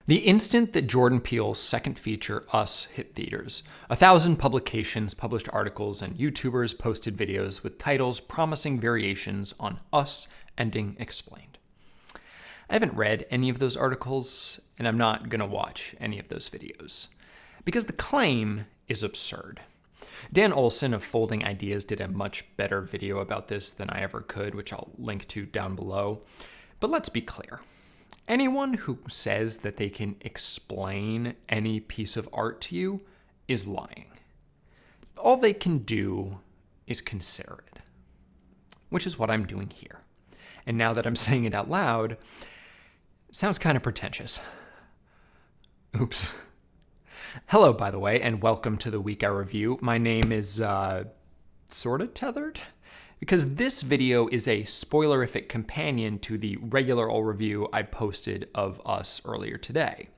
The instant that Jordan Peele's second feature, Us, hit theaters, 1,000 publications published articles and YouTubers posted videos with titles promising variations on Us ending explained. I haven't read any of those articles, and I'm not going to watch any of those videos, because the claim is absurd. Dan Olson of Folding Ideas did a much better video about this than I ever could, which I'll link to down below. But let's be clear. Anyone who says that they can explain any piece of art to you is lying. All they can do is consider it, which is what I'm doing here. And now that I'm saying it out loud, it sounds kind of pretentious. Oops. Hello, by the way, and welcome to the Week I Review. My name is, sort of tethered, because this video is a spoilerific companion to the regular old review I posted of Us earlier today.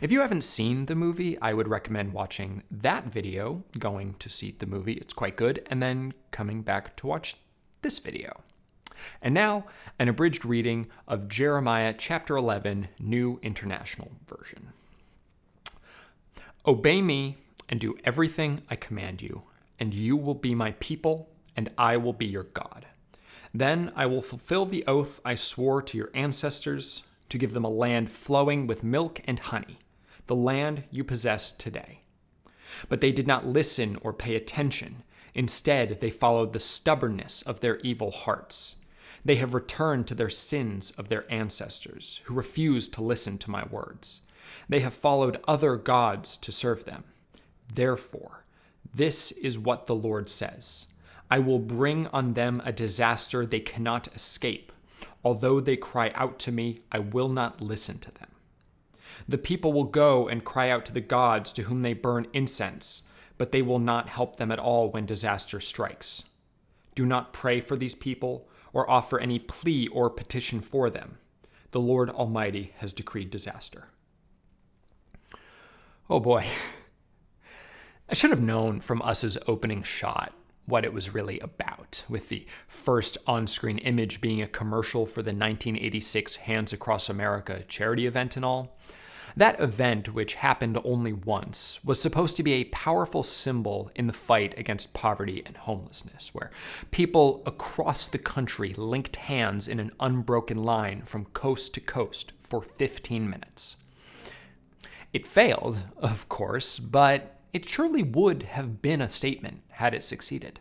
If you haven't seen the movie, I would recommend watching that video, going to see the movie, it's quite good, and then coming back to watch this video. And now, an abridged reading of Jeremiah chapter 11, New International Version. Obey me and do everything I command you, and you will be my people, and I will be your God. Then I will fulfill the oath I swore to your ancestors to give them a land flowing with milk and honey, the land you possess today. But they did not listen or pay attention. Instead, they followed the stubbornness of their evil hearts. They have returned to their sins of their ancestors, who refused to listen to my words. They have followed other gods to serve them. Therefore, this is what the Lord says. I will bring on them a disaster they cannot escape. Although they cry out to me, I will not listen to them. The people will go and cry out to the gods to whom they burn incense, but they will not help them at all when disaster strikes. Do not pray for these people or offer any plea or petition for them. The Lord Almighty has decreed disaster. Oh boy. I should have known from Us's opening shot what it was really about, with the first on-screen image being a commercial for the 1986 Hands Across America charity event and all. That event, which happened only once, was supposed to be a powerful symbol in the fight against poverty and homelessness, where people across the country linked hands in an unbroken line from coast to coast for 15 minutes. It failed, of course, but it surely would have been a statement had it succeeded.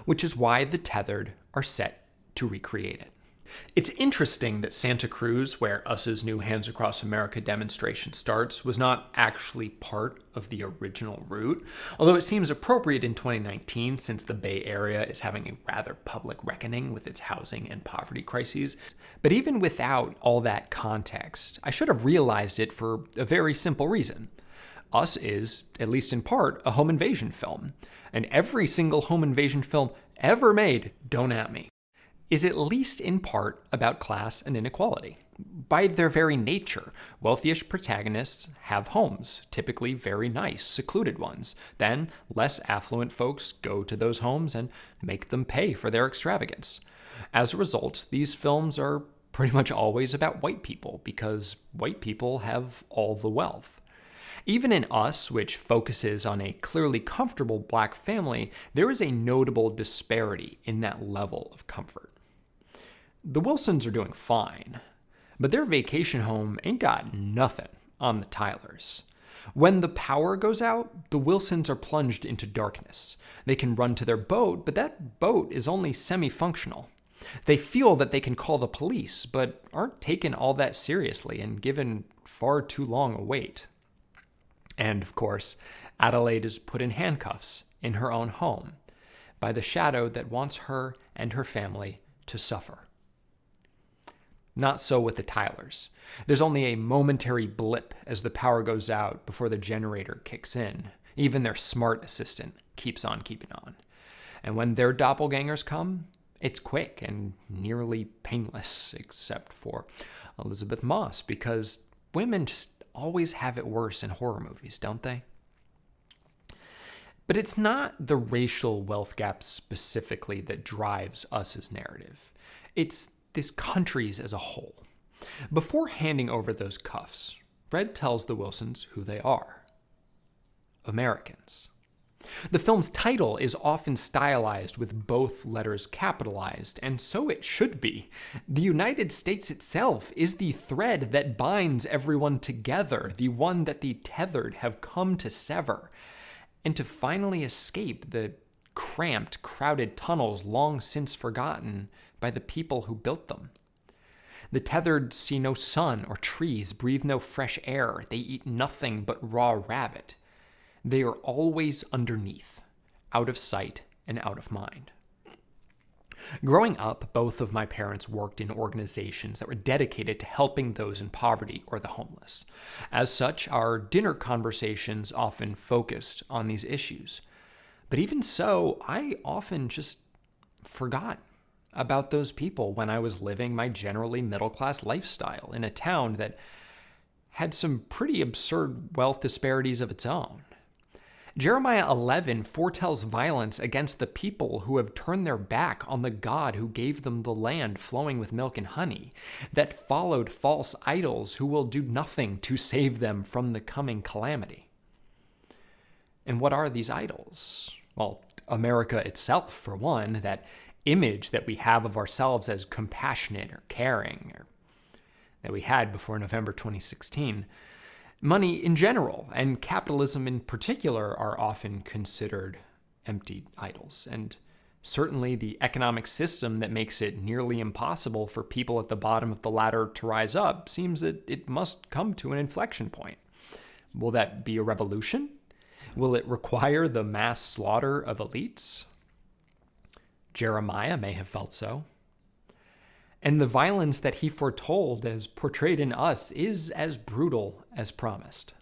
Which is why the Tethered are set to recreate it. It's interesting that Santa Cruz, where Us's new Hands Across America demonstration starts, was not actually part of the original route, although it seems appropriate in 2019 since the Bay Area is having a rather public reckoning with its housing and poverty crises. But even without all that context, I should have realized it for a very simple reason. Us is, at least in part, a home invasion film, and every single home invasion film ever made, don't at me, is at least in part about class and inequality. By their very nature, wealthiest protagonists have homes, typically very nice, secluded ones. Then, less affluent folks go to those homes and make them pay for their extravagance. As a result, these films are pretty much always about white people, because white people have all the wealth. Even in Us, which focuses on a clearly comfortable black family, there is a notable disparity in that level of comfort. The Wilsons are doing fine, but their vacation home ain't got nothing on the Tylers. When the power goes out, the Wilsons are plunged into darkness. They can run to their boat, but that boat is only semi-functional. They feel that they can call the police, but aren't taken all that seriously and given far too long a wait. And, of course, Adelaide is put in handcuffs in her own home by the shadow that wants her and her family to suffer. Not so with the Tylers. There's only a momentary blip as the power goes out before the generator kicks in. Even their smart assistant keeps on keeping on. And when their doppelgangers come, it's quick and nearly painless, except for Elizabeth Moss, because women just always have it worse in horror movies, don't they? But it's not the racial wealth gap specifically that drives Us's narrative. It's this country's as a whole. Before handing over those cuffs, Red tells the Wilsons who they are: Americans. The film's title is often stylized with both letters capitalized, and so it should be. The United States itself is the thread that binds everyone together, the one that the tethered have come to sever, and to finally escape the cramped, crowded tunnels long since forgotten by the people who built them. The tethered see no sun or trees, breathe no fresh air, they eat nothing but raw rabbit. They are always underneath, out of sight and out of mind. Growing up, both of my parents worked in organizations that were dedicated to helping those in poverty or the homeless. As such, our dinner conversations often focused on these issues. But even so, I often just forgot about those people when I was living my generally middle-class lifestyle in a town that had some pretty absurd wealth disparities of its own. Jeremiah 11 foretells violence against the people who have turned their back on the God who gave them the land flowing with milk and honey, that followed false idols who will do nothing to save them from the coming calamity. And what are these idols? Well, America itself, for one, that image that we have of ourselves as compassionate or caring, or that we had before November 2016. Money in general, and capitalism in particular, are often considered empty idols, and certainly the economic system that makes it nearly impossible for people at the bottom of the ladder to rise up seems that it must come to an inflection point. Will that be a revolution? Will it require the mass slaughter of elites? Jeremiah may have felt so. And the violence that he foretold, as portrayed in Us, is as brutal as promised.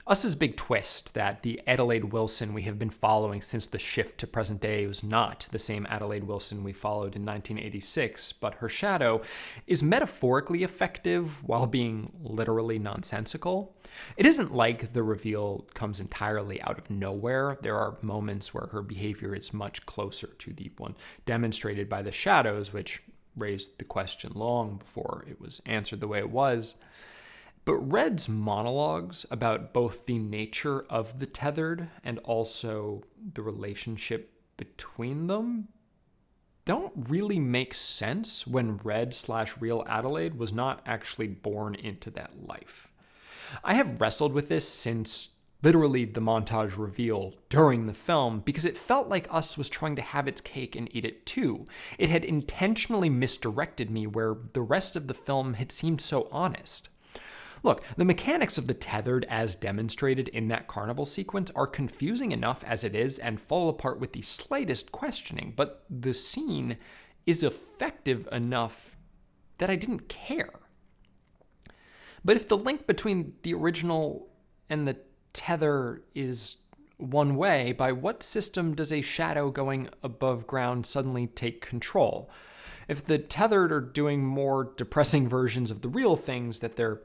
Us's big twist, that the Adelaide Wilson we have been following since the shift to present day was not the same Adelaide Wilson we followed in 1986, but her shadow, is metaphorically effective while being literally nonsensical. It isn't like the reveal comes entirely out of nowhere. There are moments where her behavior is much closer to the one demonstrated by the shadows, which raised the question long before it was answered the way it was. But Red's monologues about both the nature of the tethered and also the relationship between them don't really make sense when Red/real Adelaide was not actually born into that life. I have wrestled with this since literally the montage reveal during the film, because it felt like Us was trying to have its cake and eat it too. It had intentionally misdirected me where the rest of the film had seemed so honest. Look, the mechanics of the tethered as demonstrated in that carnival sequence are confusing enough as it is and fall apart with the slightest questioning, but the scene is effective enough that I didn't care. But if the link between the original and the tether is one way, by what system does a shadow going above ground suddenly take control? If the tethered are doing more depressing versions of the real things that their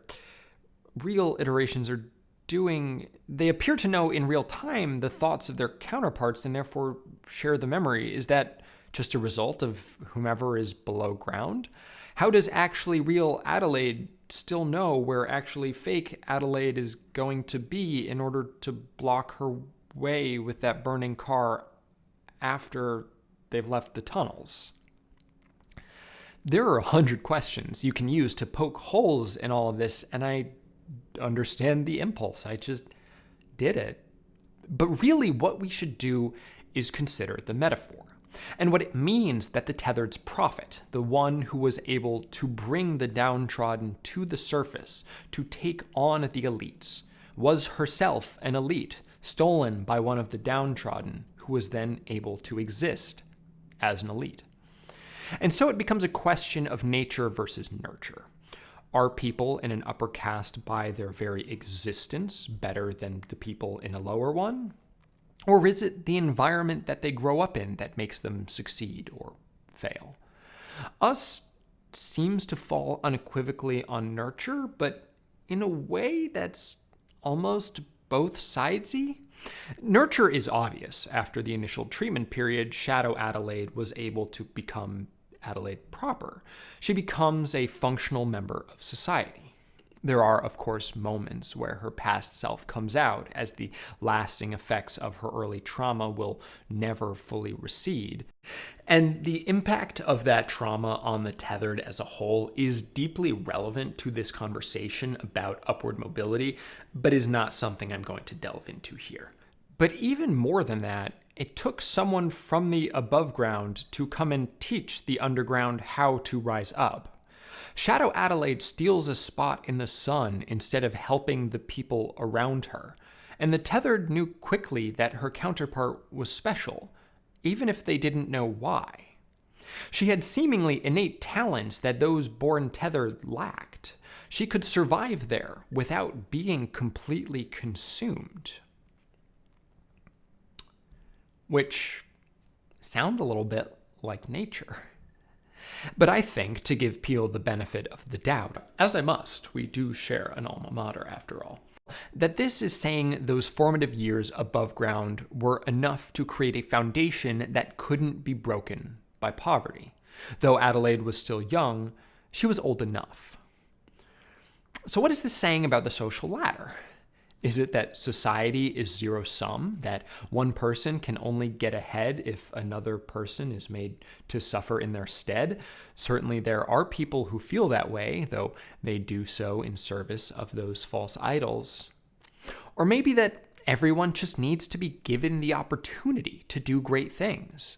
real iterations are doing, they appear to know in real time the thoughts of their counterparts and therefore share the memory. Is that just a result of whomever is below ground? How does actually real Adelaide still know where actually fake Adelaide is going to be in order to block her way with that burning car after they've left the tunnels? There are 100 questions you can use to poke holes in all of this, and I understand the impulse. I just did it. But really what we should do is consider the metaphor and what it means that the tethered's prophet, the one who was able to bring the downtrodden to the surface, to take on the elites, was herself an elite, stolen by one of the downtrodden, who was then able to exist as an elite. And so it becomes a question of nature versus nurture. Are people in an upper caste by their very existence better than the people in a lower one? Or is it the environment that they grow up in that makes them succeed or fail? Us seems to fall unequivocally on nurture, but in a way that's almost both sidesy. Nurture is obvious. After the initial treatment period, Shadow Adelaide was able to become Adelaide proper. She becomes a functional member of society. There are, of course, moments where her past self comes out, as the lasting effects of her early trauma will never fully recede. And the impact of that trauma on the tethered as a whole is deeply relevant to this conversation about upward mobility, but is not something I'm going to delve into here. But even more than that, it took someone from the above ground to come and teach the underground how to rise up. Shadow Adelaide steals a spot in the sun instead of helping the people around her, and the tethered knew quickly that her counterpart was special, even if they didn't know why. She had seemingly innate talents that those born tethered lacked. She could survive there without being completely consumed. Which sounds a little bit like nature. But I think, to give Peele the benefit of the doubt, as I must, we do share an alma mater after all, that this is saying those formative years above ground were enough to create a foundation that couldn't be broken by poverty. Though Adelaide was still young, she was old enough. So what is this saying about the social ladder? Is it that society is zero-sum, that one person can only get ahead if another person is made to suffer in their stead? Certainly there are people who feel that way, though they do so in service of those false idols. Or maybe that everyone just needs to be given the opportunity to do great things,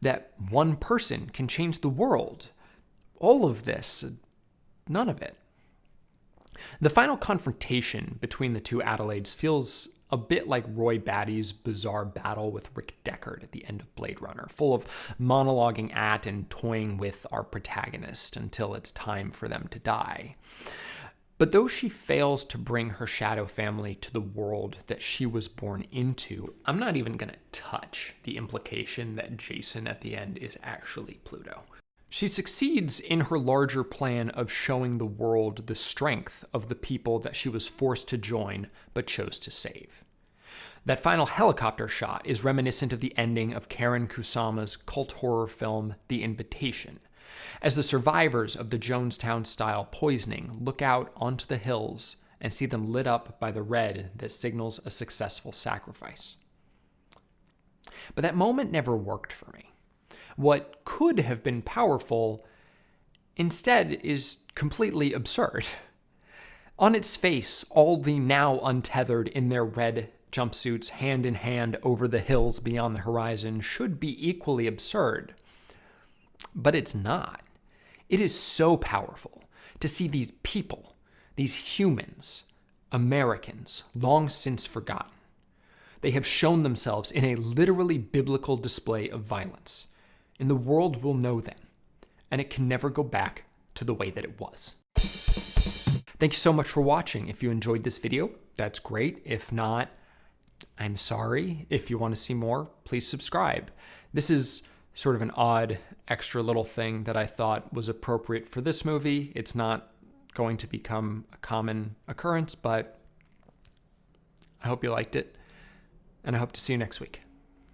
that one person can change the world. All of this, none of it. The final confrontation between the two Adelaides feels a bit like Roy Batty's bizarre battle with Rick Deckard at the end of Blade Runner, full of monologuing at and toying with our protagonist until it's time for them to die. But though she fails to bring her shadow family to the world that she was born into, I'm not even going to touch the implication that Jason at the end is actually Pluto. She succeeds in her larger plan of showing the world the strength of the people that she was forced to join but chose to save. That final helicopter shot is reminiscent of the ending of Karen Kusama's cult horror film The Invitation, as the survivors of the Jonestown-style poisoning look out onto the hills and see them lit up by the red that signals a successful sacrifice. But that moment never worked for me. What could have been powerful, instead, is completely absurd. On its face, all the now untethered in their red jumpsuits hand in hand over the hills beyond the horizon should be equally absurd. But it's not. It is so powerful to see these people, these humans, Americans, long since forgotten. They have shown themselves in a literally biblical display of violence. And the world will know them, and it can never go back to the way that it was. Thank you so much for watching. If you enjoyed this video, that's great. If not, I'm sorry. If you want to see more, please subscribe. This is sort of an odd, extra little thing that I thought was appropriate for this movie. It's not going to become a common occurrence, but I hope you liked it, and I hope to see you next week.